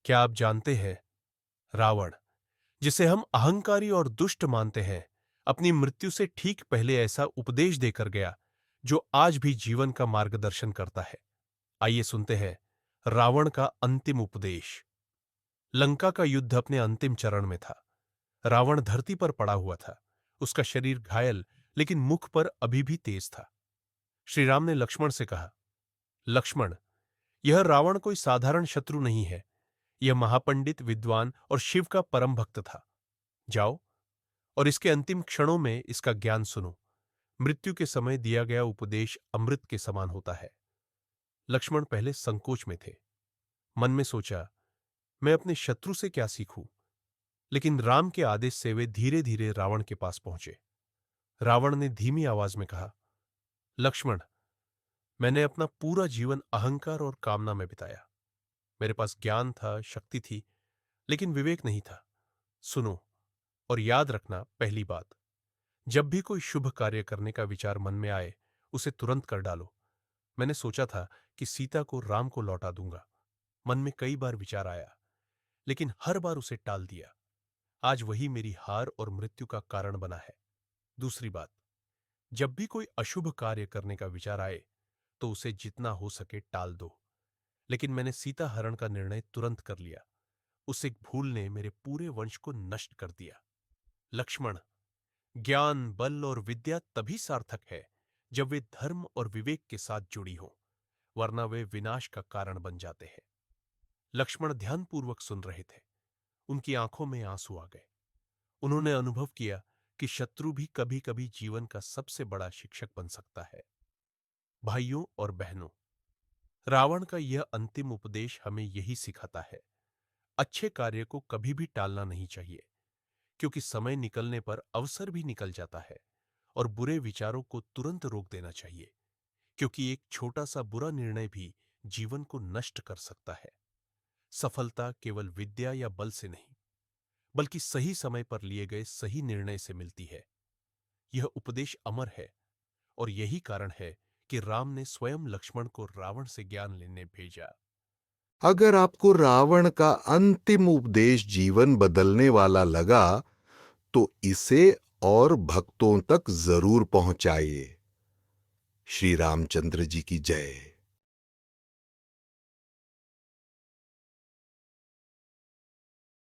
क्या आप जानते हैं, रावण, जिसे हम अहंकारी और दुष्ट मानते हैं, अपनी मृत्यु से ठीक पहले ऐसा उपदेश देकर गया जो आज भी जीवन का मार्गदर्शन करता है। आइए सुनते हैं रावण का अंतिम उपदेश। लंका का युद्ध अपने अंतिम चरण में था। रावण धरती पर पड़ा हुआ था। उसका शरीर घायल, लेकिन मुख पर अभी भी तेज था। श्री राम ने लक्ष्मण से कहा, लक्ष्मण, यह रावण कोई साधारण शत्रु नहीं है। यह महापंडित, विद्वान और शिव का परम भक्त था। जाओ और इसके अंतिम क्षणों में इसका ज्ञान सुनो। मृत्यु के समय दिया गया उपदेश अमृत के समान होता है। लक्ष्मण पहले संकोच में थे। मन में सोचा, मैं अपने शत्रु से क्या सीखूं? लेकिन राम के आदेश से वे धीरे धीरे रावण के पास पहुंचे। रावण ने धीमी आवाज में कहा, लक्ष्मण, मैंने अपना पूरा जीवन अहंकार और कामना में बिताया। मेरे पास ज्ञान था, शक्ति थी, लेकिन विवेक नहीं था। सुनो और याद रखना, पहली बात, जब भी कोई शुभ कार्य करने का विचार मन में आए, उसे तुरंत कर डालो। मैंने सोचा था कि सीता को राम को लौटा दूंगा। मन में कई बार विचार आया, लेकिन हर बार उसे टाल दिया। आज वही मेरी हार और मृत्यु का कारण बना है। दूसरी बात, जब भी कोई अशुभ कार्य करने का विचार आए, तो उसे जितना हो सके टाल दो। लेकिन मैंने सीता हरण का निर्णय तुरंत कर लिया। उस एक भूल ने मेरे पूरे वंश को नष्ट कर दिया। लक्ष्मण, ज्ञान, बल और विद्या तभी सार्थक है जब वे धर्म और विवेक के साथ जुड़ी हों, वरना वे विनाश का कारण बन जाते हैं। लक्ष्मण ध्यानपूर्वक सुन रहे थे। उनकी आंखों में आंसू आ गए। उन्होंने अनुभव किया कि शत्रु भी कभी कभी जीवन का सबसे बड़ा शिक्षक बन सकता है। भाइयों और बहनों, रावण का यह अंतिम उपदेश हमें यही सिखाता है, अच्छे कार्य को कभी भी टालना नहीं चाहिए, क्योंकि समय निकलने पर अवसर भी निकल जाता है। और बुरे विचारों को तुरंत रोक देना चाहिए, क्योंकि एक छोटा सा बुरा निर्णय भी जीवन को नष्ट कर सकता है। सफलता केवल विद्या या बल से नहीं, बल्कि सही समय पर लिए गए सही निर्णय से मिलती है। यह उपदेश अमर है, और यही कारण है कि राम ने स्वयं लक्ष्मण को रावण से ज्ञान लेने भेजा। अगर आपको रावण का अंतिम उपदेश जीवन बदलने वाला लगा, तो इसे और भक्तों तक जरूर पहुंचाइए। श्री रामचंद्र जी की जय।